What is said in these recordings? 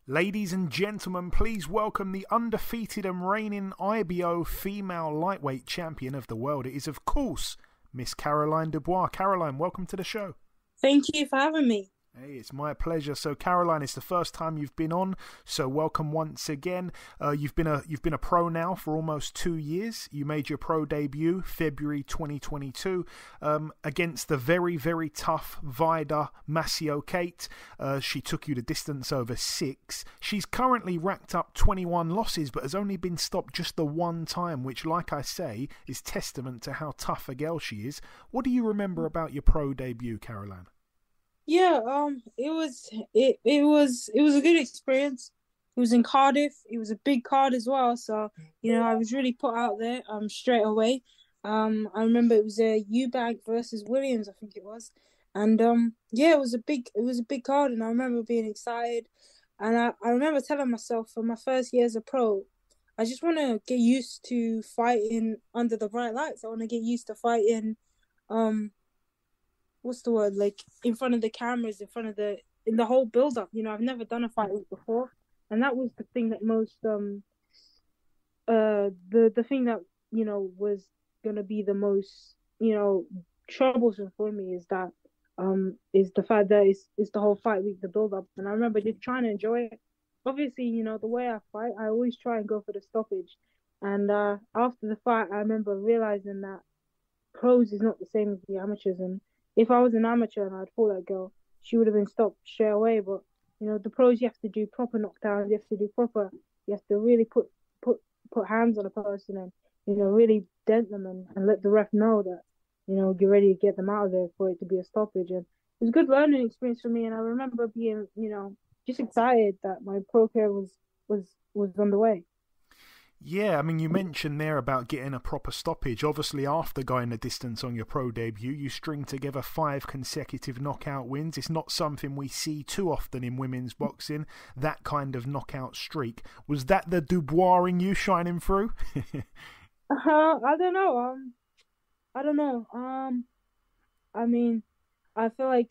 Ladies and gentlemen, please welcome the undefeated and reigning IBO female lightweight champion of the world. It is, of course, Miss Caroline Dubois. Caroline, welcome to the show. Thank you for having me. Hey, it's my pleasure. So, Caroline, it's the first time you've been on, so welcome once again. You've been a pro now for almost 2 years. You made your pro debut February 2022 against the very, very tough Vida Macio-Kate. She took you the distance over 6. She's currently racked up 21 losses, but has only been stopped just the one time, which, like I say, is testament to how tough a girl she is. What do you remember about your pro debut, Caroline? Yeah, it was a good experience. It was in Cardiff. It was a big card as well, so I was really put out there straight away. I remember it was a Eubank versus Williams, I think it was, and it was a big card, and I remember being excited, and I remember telling myself for my first year as a pro, I just want to get used to fighting under the bright lights. I want to get used to fighting, what's the word, like in front of the cameras, in the whole build up. I've never done a fight week before, and that was the thing that most the thing that was gonna be the most troublesome for me is the fact that it's the whole fight week, the build up, and I remember just trying to enjoy it. Obviously, the way I fight, I always try and go for the stoppage, and after the fight, I remember realizing that pros is not the same as the amateurs, and if I was an amateur and I'd fought that girl, she would have been stopped straight away. But the pros, you have to do proper knockdowns. You have to really put hands on a person and really dent them and let the ref know that you're ready to get them out of there for it to be a stoppage. And it was a good learning experience for me. And I remember being just excited that my pro career was on the way. Yeah, I mean, you mentioned there about getting a proper stoppage. Obviously, after going the distance on your pro debut, you string together 5 consecutive knockout wins. It's not something we see too often in women's boxing, that kind of knockout streak. Was that the Dubois in you shining through? I don't know. I mean, I feel like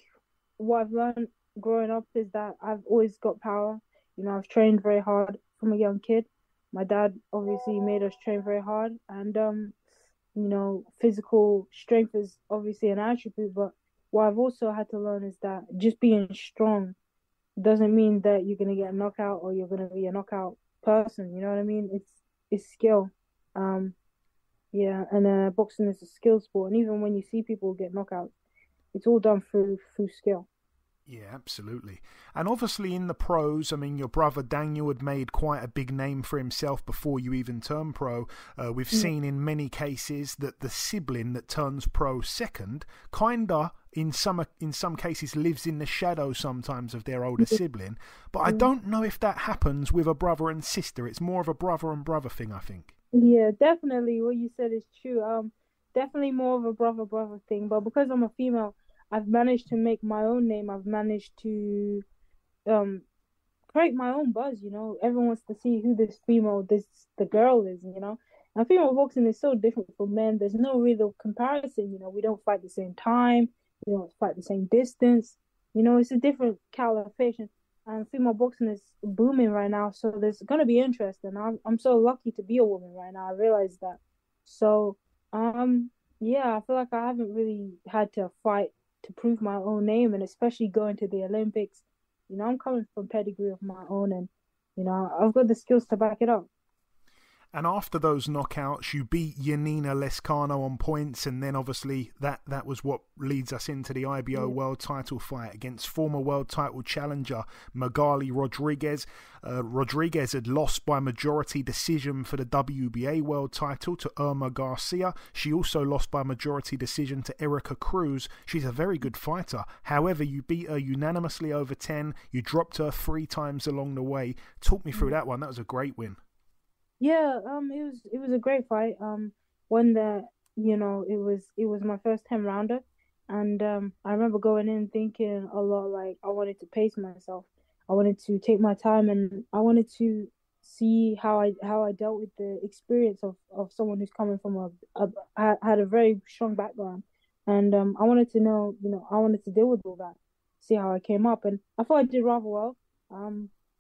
what I've learned growing up is that I've always got power. I've trained very hard from a young kid. My dad obviously made us train very hard, and physical strength is obviously an attribute. But what I've also had to learn is that just being strong doesn't mean that you're gonna get a knockout or you're gonna be a knockout person. You know what I mean? It's skill. And boxing is a skill sport, and even when you see people get knockouts, it's all done through skill. Yeah, absolutely. And obviously in the pros, I mean, your brother Daniel had made quite a big name for himself before you even turned pro. We've seen in many cases that the sibling that turns pro second kinda in some cases lives in the shadow sometimes of their older sibling. But I don't know if that happens with a brother and sister. It's more of a brother and brother thing, I think. Yeah, definitely. What you said is true. Definitely more of a brother thing. But because I'm a female, I've managed to make my own name. I've managed to create my own buzz. Everyone wants to see who the girl is. And female boxing is so different from men. There's no real comparison. We don't fight the same time. We don't fight the same distance. It's a different caliphation. And female boxing is booming right now, so there's gonna be interest. And I'm so lucky to be a woman right now. I realize that. So yeah, I feel like I haven't really had to fight to prove my own name, and especially going to the Olympics. I'm coming from pedigree of my own, and I've got the skills to back it up. And after those knockouts, you beat Yanina Lescano on points, and then obviously that was what leads us into the IBO world title fight against former world title challenger Magali Rodriguez. Rodriguez had lost by majority decision for the WBA world title to Irma Garcia. She also lost by majority decision to Erica Cruz. She's a very good fighter. However, you beat her unanimously over 10. You dropped her 3 times along the way. Talk me through that one. That was a great win. Yeah, it was a great fight. One that it was my first 10 rounder, and I remember going in thinking a lot, like I wanted to pace myself. I wanted to take my time, and I wanted to see how I dealt with the experience of someone who's coming from had a very strong background, and I wanted to know, I wanted to deal with all that, see how I came up, and I thought I did rather well.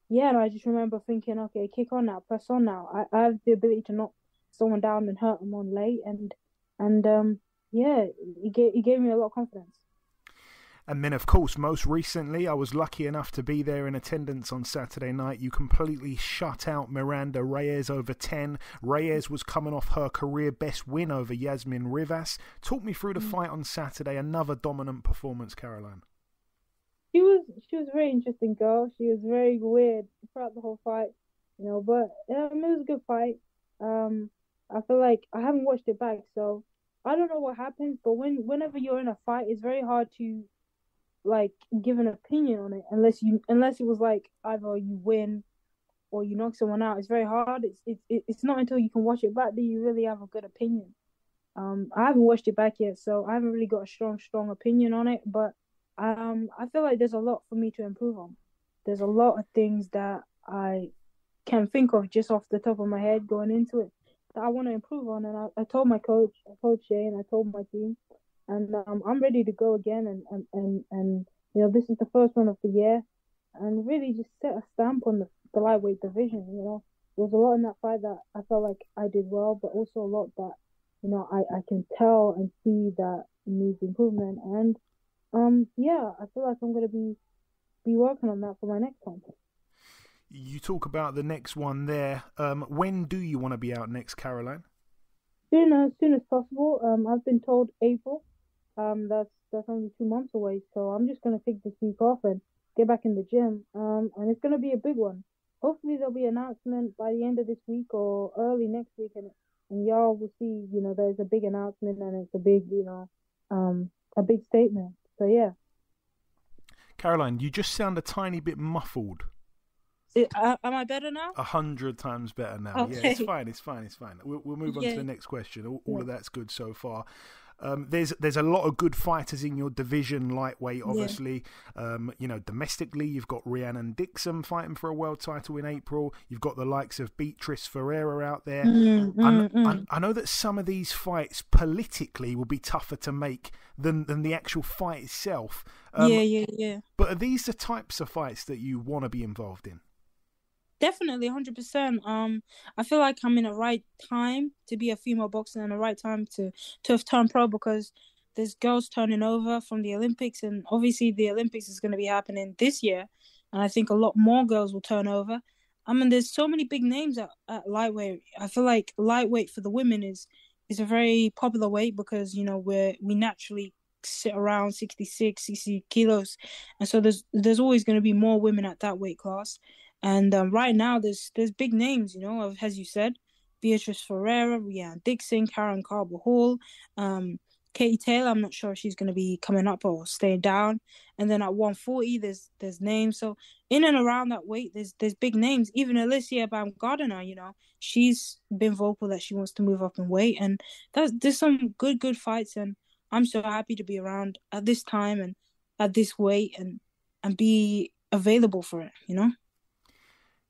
yeah, and I just remember thinking, okay, kick on now, press on now. I have the ability to knock someone down and hurt them on late, and yeah, it gave me a lot of confidence. And then, of course, most recently, I was lucky enough to be there in attendance on Saturday night. You completely shut out Miranda Reyes over 10. Reyes was coming off her career best win over Yasmin Rivas. Talk me through the fight on Saturday. Another dominant performance, Caroline. She was a very interesting girl. She was very weird throughout the whole fight, but it was a good fight. I feel like I haven't watched it back, so I don't know what happens. But whenever you're in a fight, it's very hard to like give an opinion on it unless it was like either you win or you knock someone out. It's very hard. It's not until you can watch it back that you really have a good opinion. I haven't watched it back yet, so I haven't really got a strong opinion on it. But I feel like there's a lot for me to improve on. There's a lot of things that I can think of just off the top of my head going into it that I want to improve on. And I told my coach, Shane, I told my team, and I'm ready to go again. And this is the first one of the year, and really just set a stamp on the lightweight division. There was a lot in that fight that I felt like I did well, but also a lot that I can tell and see that needs improvement. And yeah, I feel like I'm gonna be working on that for my next one. You talk about the next one there. When do you want to be out next, Caroline? Soon as possible. I've been told April. That's only 2 months away, so I'm just gonna take this week off and get back in the gym. And it's gonna be a big one. Hopefully there'll be an announcement by the end of this week or early next week, and y'all will see. There's a big announcement and it's a big, a big statement. So yeah. Caroline, you just sound a tiny bit muffled. Am I better now? 100 times better now. Okay. Yeah, it's fine. We'll move on to the next question. All of that's good so far. There's a lot of good fighters in your division, lightweight, obviously. Domestically, you've got Rhiannon Dixon fighting for a world title in April. You've got the likes of Beatrice Ferreira out there. I know that some of these fights politically will be tougher to make than the actual fight itself. Yeah. But are these the types of fights that you want to be involved in? Definitely, 100%. I feel like I'm in the right time to be a female boxer and the right time to have turned pro, because there's girls turning over from the Olympics, and obviously the Olympics is going to be happening this year, and I think a lot more girls will turn over. I mean, there's so many big names at lightweight. I feel like lightweight for the women is a very popular weight because we naturally sit around 66, 60 kilos, and so there's always going to be more women at that weight class. And right now, there's big names, as you said, Beatrice Ferreira, Rhiannon Dixon, Karen Carver-Hall, Katie Taylor. I'm not sure if she's going to be coming up or staying down. And then at 140, there's names. So in and around that weight, there's big names. Even Alicia Baumgardner, she's been vocal that she wants to move up in weight. And there's some good fights. And I'm so happy to be around at this time and at this weight and be available for it,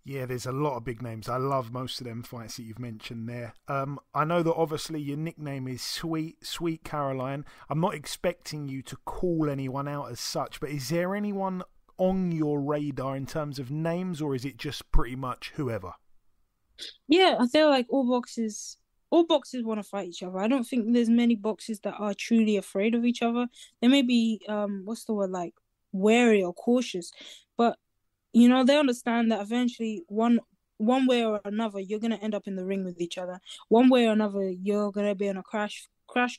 Yeah, there's a lot of big names. I love most of them fights that you've mentioned there. I know that obviously your nickname is Sweet Caroline. I'm not expecting you to call anyone out as such, but is there anyone on your radar in terms of names, or is it just pretty much whoever? Yeah, I feel like all boxers want to fight each other. I don't think there's many boxers that are truly afraid of each other. They may be, what's the word, like wary or cautious, but they understand that eventually one way or another, you're going to end up in the ring with each other. One way or another, you're going to be on a crash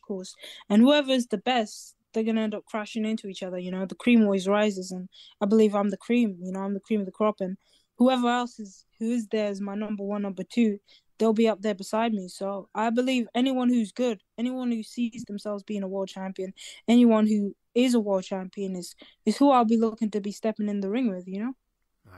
course. And whoever's the best, they're going to end up crashing into each other. The cream always rises. And I believe I'm the cream. I'm the cream of the crop. And whoever else who is there is my number one, number two, they'll be up there beside me. So I believe anyone who's good, anyone who sees themselves being a world champion, anyone who is a world champion is who I'll be looking to be stepping in the ring with,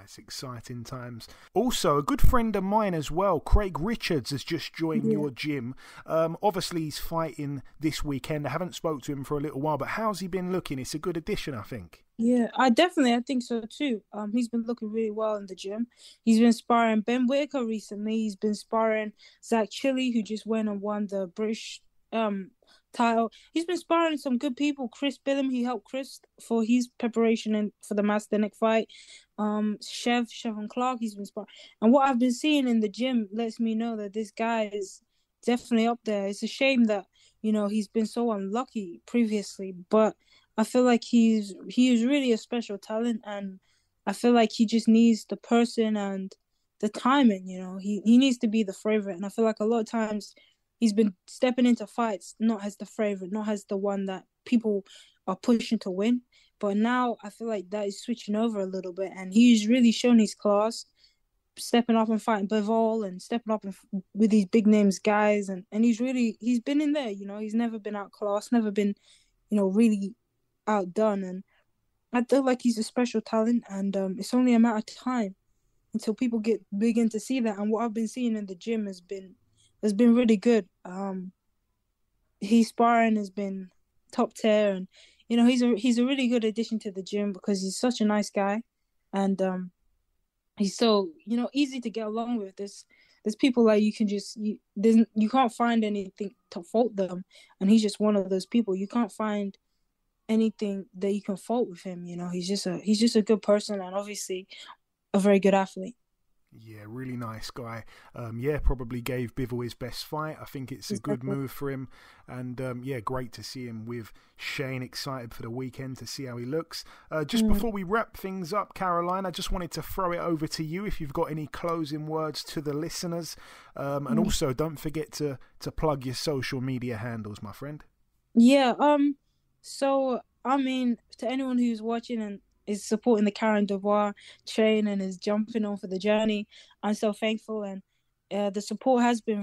It's exciting times. Also, a good friend of mine as well, Craig Richards, has just joined your gym. Obviously, he's fighting this weekend. I haven't spoke to him for a little while, but how's he been looking? It's a good addition, I think. Yeah, I think so too. He's been looking really well in the gym. He's been sparring Ben Whitaker recently. He's been sparring Zach Chili, who just went and won the British title. He's been sparring some good people. Chris Billum, he helped Chris for his preparation and for the Master Nick fight. Chevron Clark, he's been sparring. And what I've been seeing in the gym lets me know that this guy is definitely up there. It's a shame that, he's been so unlucky previously, but I feel like he is really a special talent, and I feel like he just needs the person and the timing, He needs to be the favorite, and I feel like a lot of times he's been stepping into fights not as the favorite, not as the one that people are pushing to win. But now I feel like that is switching over a little bit, and he's really shown his class, stepping up and fighting Bivol and stepping up with these big names guys, and he's been in there. He's never been outclassed, never been, really outdone, and I feel like he's a special talent, and it's only a matter of time until people begin to see that. And what I've been seeing in the gym has been really good. His sparring has been top tier, and he's a really good addition to the gym because he's such a nice guy, and he's so easy to get along with. There's people like you can't find anything to fault them, and he's just one of those people. You can't find anything that you can fault with him. He's just a good person, and obviously a very good athlete. Yeah, really nice guy. Probably gave Bivol his best fight. I think it's a good move for him. And great to see him with Shane. Excited for the weekend to see how he looks. Just before we wrap things up, Caroline, I just wanted to throw it over to you if you've got any closing words to the listeners. And also, don't forget to plug your social media handles, my friend. Yeah. So, to anyone who's watching and is supporting the Karen Dubois train and is jumping on for the journey, I'm so thankful, and the support has been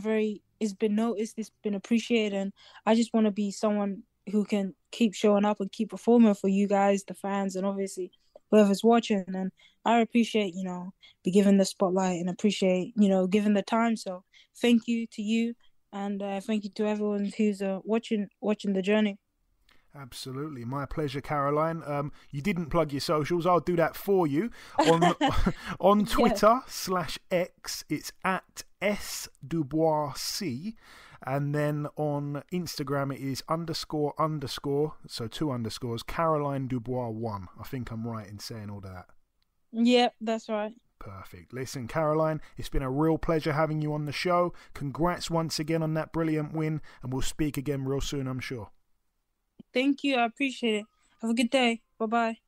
it's been noticed, it's been appreciated, and I just want to be someone who can keep showing up and keep performing for you guys, the fans, and obviously whoever's watching. And I appreciate be given the spotlight and appreciate given the time. So thank you to you, and thank you to everyone who's watching the journey. Absolutely. My pleasure, Caroline. You didn't plug your socials. I'll do that for you. On Twitter /X, it's at @SDuboisC. And then on Instagram, it is __, so 2 underscores, Caroline Dubois 1. I think I'm right in saying all that. Yep, that's right. Perfect. Listen, Caroline, it's been a real pleasure having you on the show. Congrats once again on that brilliant win, and we'll speak again real soon, I'm sure. Thank you. I appreciate it. Have a good day. Bye-bye.